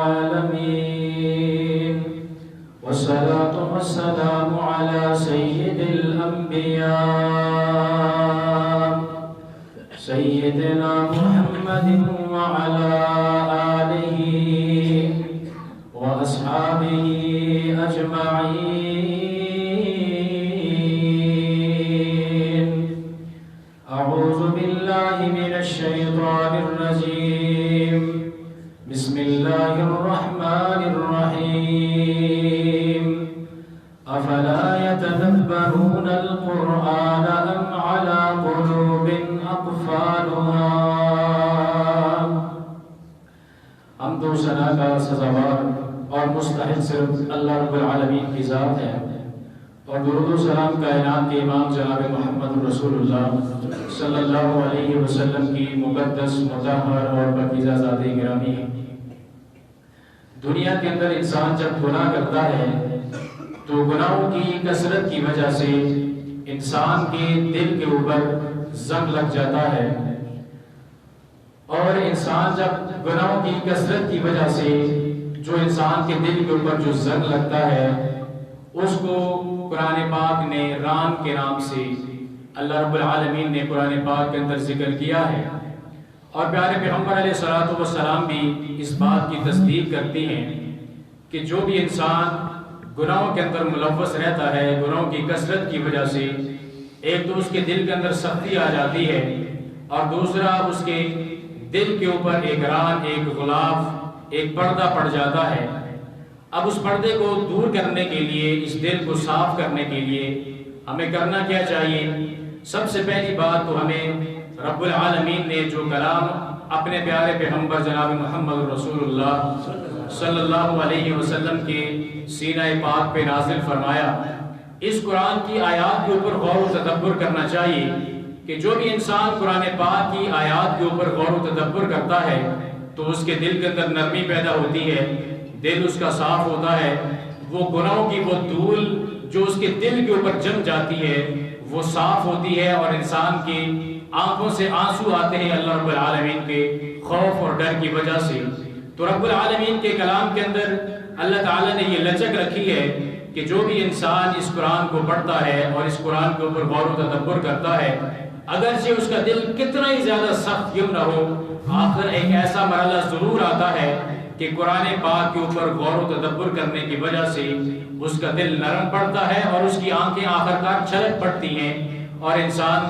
العالمين والصلاة والسلام على سيد الأنبياء سيدنا محمد وعلى آله وأصحابه أجمعين. أعوذ بالله من الشيطان الرجيم. بسم الله الرحمن الرحيم. أفلا يتدبرون القرآن أم على قلوب أقفالها. حمد و ثنا کا سزاوار اور مستحق صرف اللہ رب العالمین کی ذات ہے، اور درود و سلام کائنات کے امام جناب محمد رسول اللہ صلی اللہ علیہ وسلم کی مقدس مطہر اور پاکیزہ ذات گرامی ہے۔ دنیا کے اندر انسان جب گناہ کرتا ہے تو گناہوں کی کثرت کی وجہ سے انسان کے دل کے اوپر زنگ لگ جاتا ہے، اور انسان جب گناہوں کی کثرت کی وجہ سے جو انسان کے دل کے اوپر جو زنگ لگتا ہے اس کو قرآن پاک نے ران کے نام سے اللہ رب العالمین نے قرآن پاک کے اندر ذکر کیا ہے، اور پیارے پیغمبر علیہ الصلوۃ والسلام بھی اس بات کی تصدیق کرتی ہیں کہ جو بھی انسان گناہوں کے اندر ملوث رہتا ہے، گناہوں کی کثرت کی وجہ سے ایک تو اس کے دل کے اندر سختی آ جاتی ہے، اور دوسرا اس کے دل کے اوپر ایک ران، ایک غلاف، ایک پردہ پڑ جاتا ہے۔ اب اس پردے کو دور کرنے کے لیے، اس دل کو صاف کرنے کے لیے ہمیں کرنا کیا چاہیے؟ سب سے پہلی بات تو ہمیں رب العالمین نے جو کلام اپنے پیارے پیغمبر جناب محمد رسول اللہ صلی اللہ علیہ وسلم کے سینہ پاک پہ نازل فرمایا، اس قرآن کی آیات کے اوپر غور و تدبر کرنا چاہیے کہ جو بھی انسان قرآن پاک کی آیات کے اوپر غور و تدبر کرتا ہے تو اس کے دل کے اندر نرمی پیدا ہوتی ہے، دل اس کا صاف ہوتا ہے، وہ گناہوں کی وہ دھول جو اس کے دل کے اوپر جم جاتی ہے وہ صاف ہوتی ہے، اور انسان کی آنکھوں سے آنسو آتے ہیں اللہ رب العالمین کے خوف اور ڈر کی وجہ سے۔ تو رب العالمین کے کلام کے اندر اللہ تعالیٰ نے یہ لچک رکھی ہے کہ جو بھی انسان اس قرآن کو پڑھتا ہے اور اس قرآن کے اوپر غور و تدبر کرتا ہے، اگرچہ اس کا دل کتنا ہی زیادہ سخت کیوں نہ ہو، آخر ایک ایسا مرحلہ ضرور آتا ہے کہ قرآن پاک کے اوپر غور و تدبر کرنے کی وجہ سے اس کا دل نرم پڑتا ہے اور اس کی آنکھیں آخرکار چھلک پڑتی ہیں، اور انسان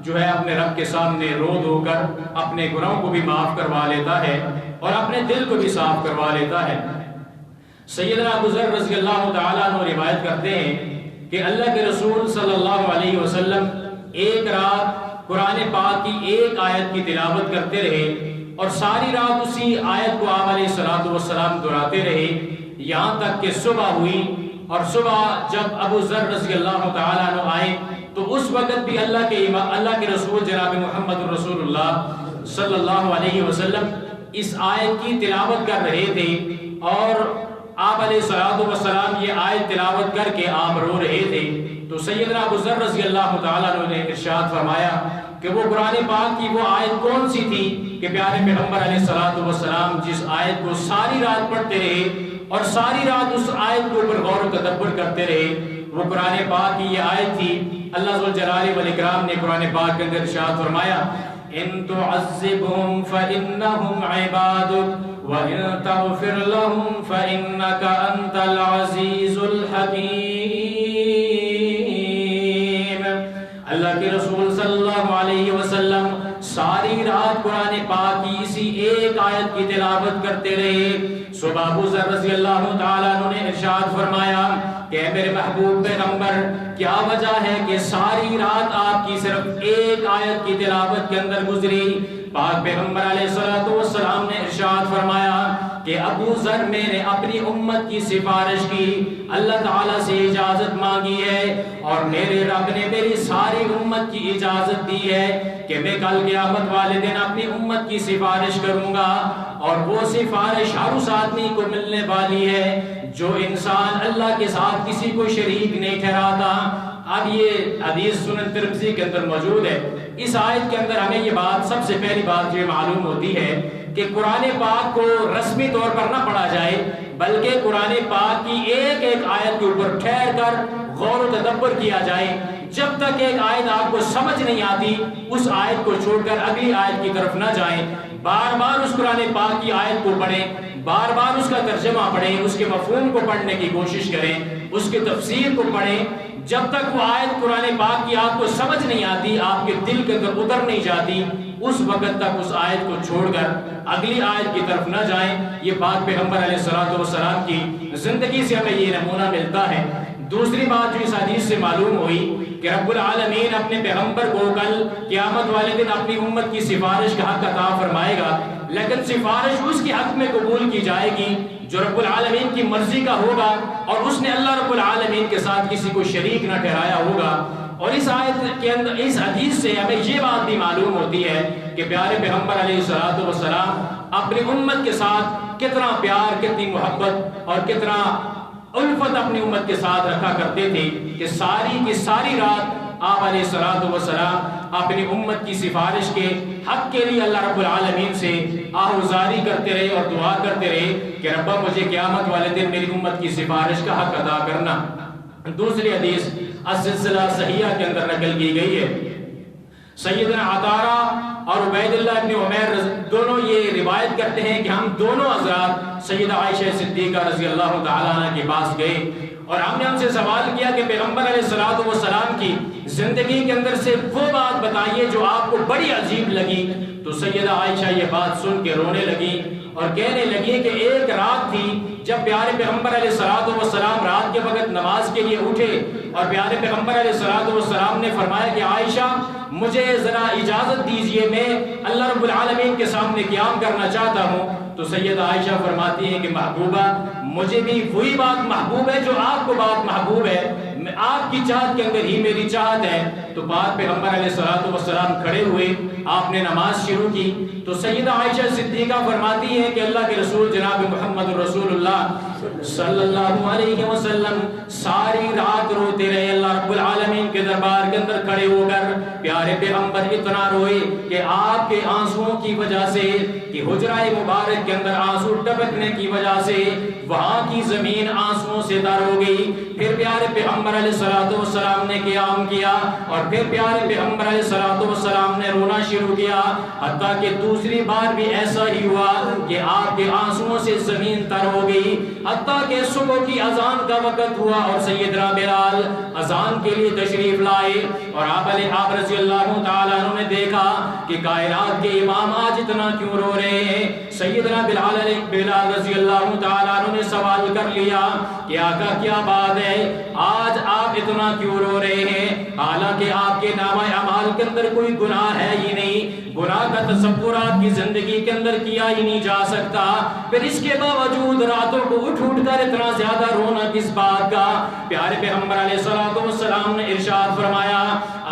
جو ہے اپنے رب کے سامنے رو دھو کر اپنے گناہوں کو بھی معاف کروا لیتا ہے اور اپنے دل کو بھی صاف کروا لیتا ہے۔ سیدنا ابو ذر رضی اللہ تعالیٰ عنہ روایت کرتے ہیں کہ اللہ کے رسول صلی اللہ علیہ وسلم ایک رات قرآن پاک کی ایک آیت کی تلاوت کرتے رہے، اور ساری رات اسی آیت کو آپ علیہ السلام دہراتے رہے، یہاں تک کہ صبح ہوئی، اور صبح جب ابو ذر رضی اللہ تعالیٰ عنہ آئے تو اس وقت بھی اللہ کے رسول جناب محمد رسول اللہ صلی اللہ علیہ وسلم اس آیت کی تلاوت کر رہے تھے، اور آپ علیہ السلام یہ آیت تلاوت کر کے آپ رو رہے تھے۔ تو سیدنا ابو ذر رضی اللہ تعالیٰ عنہ نے ارشاد فرمایا کہ وہ قرآن پاک کی وہ آیت کون سی تھی کہ پیارے پیغمبر علیہ السلام جس آیت کو ساری رات پڑھتے رہے اور ساری رات اس آیت کے اوپر غور و تدبر کرتے رہے، وہ قرآن پاک کی یہ آیت تھی۔ اللہ ذوالجلال والاکرام نے قرآن پاک کے اندر ارشاد فرمایا، ان تعذبهم فانهم عبادك وان تغفر لهم فانك انت العزیز الحکیم۔ اللہ کے رسول صلی اللہ علیہ وسلم ساری رات قرآن پاک کی اسی ایک آیت کی تلاوت کرتے رہے۔ صبح ابو ذر رضی اللہ تعالیٰ عنہ نے ارشاد فرمایا کہ میرے محبوب پیغمبر، کیا وجہ ہے کہ ساری رات آپ کی صرف ایک آیت کی تلاوت کے اندر گزری؟ پاک پیغمبر علیہ السلام نے ارشاد فرمایا کہ ابو ذر، میں نے اپنی امت کی سفارش کی، اللہ تعالیٰ سے اجازت مانگی ہے، اور میرے رب نے میری ساری امت کی اجازت دی ہے کہ میں کل قیامت والے دن اپنی امت کی سفارش کروں گا، اور وہ سفارش ہر اس آدمی کو ملنے والی ہے جو انسان اللہ کے ساتھ کسی کو شریک نہیں ٹھہراتا۔ اب یہ حدیث سنن ترمذی کے اندر موجود ہے۔ اس آیت کے اندر ہمیں یہ بات، سب سے پہلی بات یہ معلوم ہوتی ہے کہ قرآن پاک کو رسمی طور پر نہ پڑھا جائے بلکہ قرآن پاک کی ایک ایک آیت کے اوپر ٹھہر کر غور و تدبر کیا جائے. جب تک ایک آیت آپ کو سمجھ نہیں آتی اس آیت کو چھوڑ کر اگلی آیت کی طرف نہ جائیں. بار بار اس قرآن پاک کی آیت کو پڑھیں, بار بار اس کا ترجمہ پڑھیں, اس کے مفہوم کو پڑھنے کی کوشش کریں, اس کی تفسیر کو پڑھیں. جب تک وہ آیت قرآن پاک کی آپ کو سمجھ نہیں آتی, آپ کے دل کے اندر اتر نہیں جاتی, اس وقت تک اس آیت کو چھوڑ کر اگلی آیت کی طرف نہ جائیں. یہ پاک پیغمبر علیہ الصلوۃ والسلام کی زندگی سے ہمیں یہ نمونہ ملتا ہے. دوسری بات جو اس حدیث سے معلوم ہوئی کہ رب العالمین اپنے پیغمبر کو کل قیامت والے دن اپنی امت کی سفارش کا حق عطا فرمائے گا, لیکن سفارش اس کے حق میں قبول کی جائے گی جو رب العالمین کی مرضی کا ہوگا اور اس نے اللہ رب العالمین کے ساتھ کسی کو شریک نہ ٹھہرایا ہوگا. اور اس آیت کے اندر اس حدیث سے ہمیں یہ بات بھی معلوم ہوتی ہے کہ پیارے پیغمبر علیہ الصلوۃ والسلام اپنی امت کے ساتھ کتنا پیار, کتنی محبت اور کتنا الفت اپنی امت کے ساتھ رکھا کرتے تھے کہ ساری کی ساری رات آپ علیہ الصلوۃ والسلام اپنی امت کی سفارش کے حق کے لیے اللہ رب العالمین سے آہوزاری کرتے رہے اور دعا کرتے رہے کہ ربا مجھے قیامت والے دن میری امت کی سفارش کا حق ادا کرنا. دوسری حدیث السلسلہ صحیحہ کے اندر نقل کی گئی ہے. سیدنا عطارہ اور عبید اللہ ابن عمیر دونوں یہ روایت کرتے ہیں کہ ہم دونوں حضرات سیدہ عائشہ صدیقہ رضی اللہ تعالیٰ عنہ کے پاس گئے اور ہم نے ان سے سوال کیا کہ پیغمبر علیہ الصلوۃ والسلام کی زندگی کے اندر سے وہ بات بتائیے جو آپ کو بڑی عجیب لگی. تو سیدہ عائشہ یہ بات سن کے رونے لگی اور کہنے لگی کہ ایک رات تھی جب پیارے پیغمبر علیہ الصلوۃ والسلام رات کے وقت نماز کے لیے اٹھے اور پیارے پیغمبر علیہ الصلوۃ والسلام نے فرمایا کہ عائشہ مجھے ذرا اجازت دیجئے, میں اللہ رب العالمین کے سامنے قیام کرنا چاہتا ہوں. تو سیدہ عائشہ فرماتی ہیں کہ محبوبہ مجھے بھی وہی بات محبوب ہے جو آپ کو بات محبوب ہے, آپ کی چاہت کے اندر ہی میری چاہت ہے. تو پاک پیغمبر علیہ الصلوۃ والسلام کھڑے ہوئے, آپ نے نماز شروع کی. تو سیدہ عائشہ صدیقہ فرماتی ہے کہ اللہ کے رسول جناب محمد رسول اللہ صلی اللہ علیہ وسلم ساری رات روتے رہے اللہ رب العالمین کے دربار کے اندر کھڑے ہو کر. پیارے پیغمبر اتنا روئے کہ آپ کے آنسوؤں کی وجہ سے, کہ حجرہ مبارک کے اندر آنسو ٹپکنے کی وجہ سے وہاں کی زمین آنسوؤں سے تر ہو گئی. پھر پیارے پیغمبر علیہ الصلوۃ والسلام نے قیام کیا اور پھر پیارے پیغمبر علیہ الصلوۃ والسلام نے رونا شروع کیا, حتیٰ کہ دوسری بار بھی ایسا ہی ہوا کہ آپ کے آنسوؤں سے زمین تر ہو گئی. حتیٰ کہ صبح کی اذان کا وقت ہوا اور سیدنا بلال اذان کے لیے تشریف لائے اور آپ رضی اللہ تعالیٰ عنہ نے دیکھا کہ کائنات کے امام آج اتنا کیوں رو رہے ہیں. سیدنا بلال رضی اللہ تعالیٰ عنہ نے سوال کر لیا کہ آقا کیا بات ہے, آج آپ اتنا کیوں رو رہے ہیں, حالانکہ آپ کے نامہ اعمال کے اندر کوئی گناہ ہے ہی نہیں, گناہ کا تصور آپ کی زندگی کے اندر کیا ہی نہیں جا سکتا, پھر اس کے باوجود راتوں کو اٹھ کر اتنا زیادہ رونا کس بات کا. پیارے پیغمبر علیہ الصلوۃ والسلام نے ارشاد فرمایا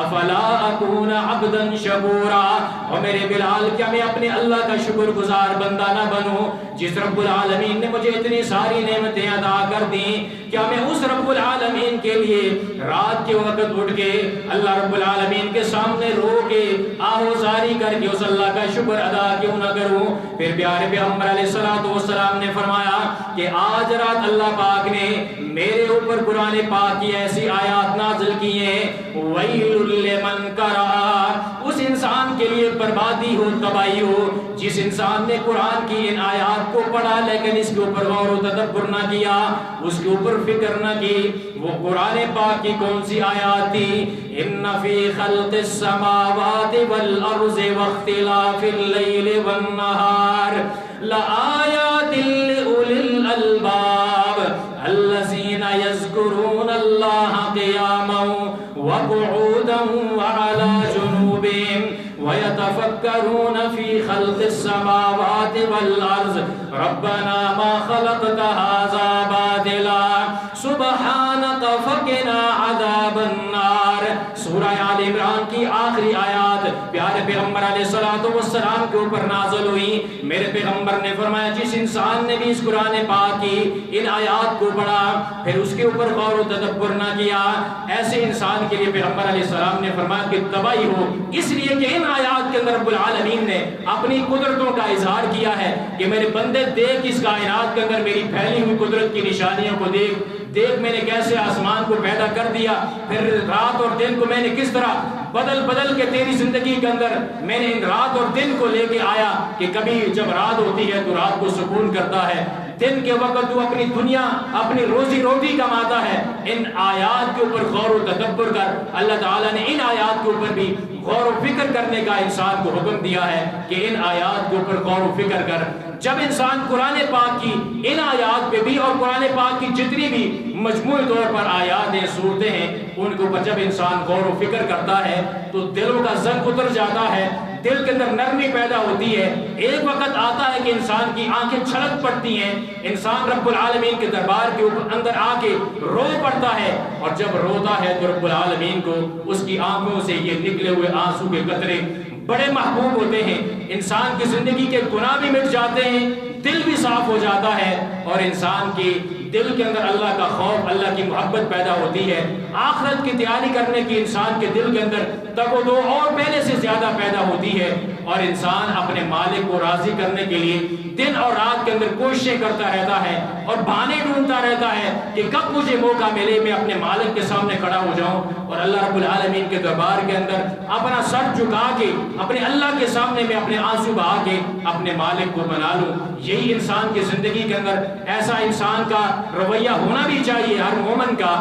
افلا اکون عبدا شکورا, اور میرے بلال کیا میں اپنے اللہ کا شکر گزار بندہ نہ بنوں جس رب العالمین نے مجھے اتنی ساری نعمتیں عطا کر دیں. کیا میں اس رب العالمین کے لیے رات کے وقت اٹھ کے اللہ رب العالمین کے سامنے رو کے آہوزاری کر کے اس اللہ کا شکر ادا کیوں نہ کروں. پھر پیارے پیغمبر علیہ الصلوۃ والسلام نے فرمایا کہ آج رات اللہ پاک نے میرے اوپر قرآن پاک کی ایسی آیات نازل کی ہیں وَيْلٌ لِّمَنْ قَرَأَ, اس انسان کے لیے بربادی ہو, تباہی ہو جس انسان نے قرآن کی ان آیات کو پڑھا لیکن اس کے اوپر غور و تدبر نہ کیا, اس کے اوپر فکر نہ کی. وہ قرآن پاک کی کون سی آیات تھی؟ ان فی خلق السماوات والارض واختلاف اللیل والنہار لآیات لأولی الالباب الذین یذکرون اللہ قیاما وقعودا وعلی جنوبہم وَيَتَفَكَّرُونَ فِي خَلْقِ السَّمَاوَاتِ وَالْأَرْضِ رَبَّنَا مَا خَلَقْتَ هَذَا بَاطِلًا سُبْحَانَكَ فَقِنَا عَذَابَ النَّارِ. سورہ آل عمران کی آخری آیات پیارے پیغمبر علیہ الصلوۃ والسلام کے کے اوپر نازل ہوئی. میرے پیغمبر نے فرمایا جس انسان نے بھی اس قرآن پاک کی ان آیات کو پڑھا پھر اس کے اوپر غور و تدبر نہ کیا, ایسے انسان کے لیے پیغمبر علیہ السلام نے فرمایا کہ تباہی ہو, اس لیے کہ ان آیات کے اندر رب العالمین نے اپنی قدرتوں کا اظہار کیا ہے کہ میرے بندے دیکھ اس کائنات کے اندر میری پھیلی ہوئی قدرت کی نشانیوں کو دیکھ میں نے کیسے آسمان کو پیدا کر دیا, پھر رات اور دن کو میں نے کس طرح بدل کے تیری زندگی کے اندر میں نے ان رات اور دن کو لے کے آیا کہ کبھی جب رات ہوتی ہے تو رات کو سکون کرتا ہے, دن کے وقت تو اپنی دنیا اپنی روزی روٹی کماتا ہے. ان آیات کے اوپر غور و تدبر کر. اللہ تعالیٰ نے ان آیات کے اوپر بھی غور و فکر کرنے کا انسان کو حکم دیا ہے کہ ان آیات کے اوپر غور و فکر کر. جب انسان قرآن پاک کی ان آیات پہ بھی اور قرآن پاک کی جتنی بھی مجموعی طور پر آیات ہیں صورتیں ہیں ان کے اوپر جب انسان غور و فکر کرتا ہے تو دلوں کا زنگ اتر جاتا ہے, دل کے اندر نرمی پیدا ہوتی ہے. ایک وقت آتا ہے کہ انسان کی آنکھیں چھلک پڑتی ہیں, انسان رب العالمین کے دربار کے اوپر اندر آ کے رو پڑتا ہے, اور جب روتا ہے تو رب العالمین کو اس کی آنکھوں سے یہ نکلے ہوئے آنسو کے قطرے بڑے محبوب ہوتے ہیں. انسان کی زندگی کے گناہ بھی مٹ جاتے ہیں, دل بھی صاف ہو جاتا ہے, اور انسان کی دل کے اندر اللہ کا خوف اللہ کی محبت پیدا ہوتی ہے. آخرت کی تیاری کرنے کی انسان کے دل کے اندر تگ و دو اور پہلے سے زیادہ پیدا ہوتی ہے, اور انسان اپنے مالک کو راضی کرنے کے لیے دن اور رات کے اندر کوششیں کرتا رہتا ہے اور بہانے ڈھونڈتا رہتا ہے کہ کب مجھے موقع ملے میں اپنے مالک کے سامنے کھڑا ہو جاؤں اور اللہ رب العالمین کے دربار کے اندر اپنا سر جھکا کے اپنے اللہ کے سامنے میں اپنے آنسو بہا کے اپنے مالک کو منا لوں. یہی انسان کی زندگی کے اندر ایسا انسان کا رویہ ہونا بھی چاہیے ہر مومن کا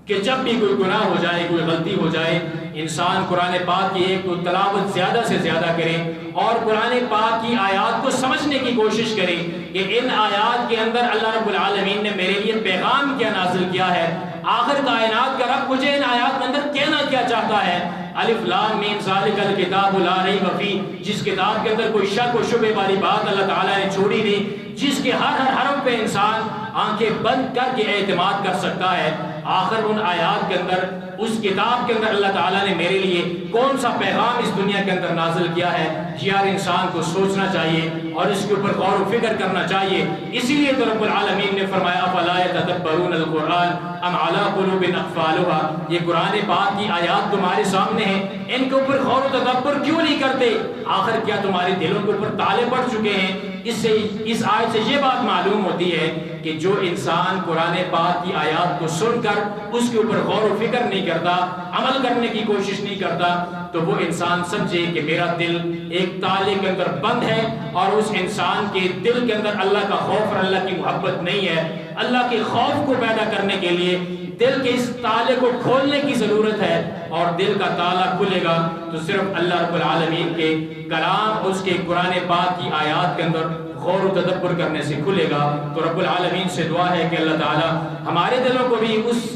کہ جب بھی کوئی گناہ ہو جائے کوئی غلطی ہو جائے انسان قرآن پاک کی ایک تو تلاوت زیادہ سے زیادہ کرے اور قرآن پاک کی آیات کو سمجھنے کی کوشش کرے کہ ان آیات کے اندر اللہ رب العالمین نے میرے لیے پیغام کیا نازل کیا ہے, آخر کائنات کا رب مجھے ان آیات کے اندر کہنا کیا چاہتا ہے. الف لام میم ذالک الکتاب لا ریب فیہ, جس کتاب کے اندر کوئی شک و شبہ والی بات اللہ تعالیٰ نے چھوڑی نہیں, جس کے ہر حرف پہ انسان آنکھیں بند کر کے اعتماد کر سکتا ہے. آخر ان آیات کے اندر اس کتاب کے اندر اللہ تعالیٰ نے میرے لیے کون سا پیغام اس دنیا کے اندر نازل کیا ہے, یہ ہر انسان کو سوچنا چاہیے اور اس کے اوپر غور و فکر کرنا چاہیے. اسی لیے تو رب العالمین نے فرمایا افلا یتدبرون القرآن ام علی قلوب اقفالها, یہ قرآن پاک کی آیات تمہارے سامنے ہیں, ان کے اوپر غور و تدبر کیوں نہیں کرتے؟ آخر کیا تمہارے دلوں کے اوپر تالے پڑ چکے ہیں؟ اس آیت سے یہ بات معلوم ہوتی ہے کہ جو انسان قرآن پاک کی آیات کو سن کر اس کے اوپر غور و فکر نہیں کرتا, عمل کرنے کی کوشش نہیں کرتا, تو وہ انسان سمجھے کہ میرا دل ایک تالے کے اندر بند ہے اور اس انسان کے دل کے اندر اللہ کا خوف اور اللہ کی محبت نہیں ہے. اللہ کے خوف کو پیدا کرنے کے لیے دل کے اس تالے کو کھولنے کی ضرورت ہے, اور دل کا تالا کھلے گا تو صرف اللہ رب العالمین کے کلام اس کے قرآن پاک کی آیات کے اندر غور و تدبر کرنے سے کھلے گا. تو رب العالمین سے دعا ہے کہ اللہ تعالیٰ ہمارے دلوں کو بھی اس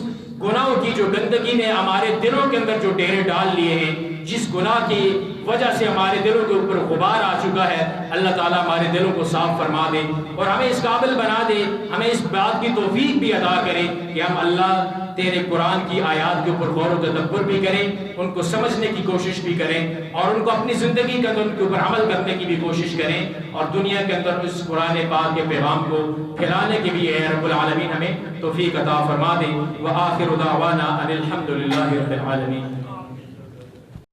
گناہوں کی جو گندگی نے ہمارے دلوں کے اندر جو ڈیرے ڈال لیے ہیں, جس گناہ کی وجہ سے ہمارے دلوں کے اوپر غبار آ چکا ہے, اللہ تعالیٰ ہمارے دلوں کو صاف فرما دے اور ہمیں اس قابل بنا دے, ہمیں اس بات کی توفیق بھی عطا کرے کہ ہم اللہ تیرے قرآن کی آیات کے اوپر غور و تدبر بھی کریں, ان کو سمجھنے کی کوشش بھی کریں اور ان کو اپنی زندگی کے اندر ان کے اوپر عمل کرنے کی بھی کوشش کریں, اور دنیا کے اندر اس قرآن پاک کے پیغام کو پھیلانے کی بھی اے رب العالمین ہمیں توفیق عطا فرما دے. وآخر دعوانا ان الحمد للہ رب العالمین.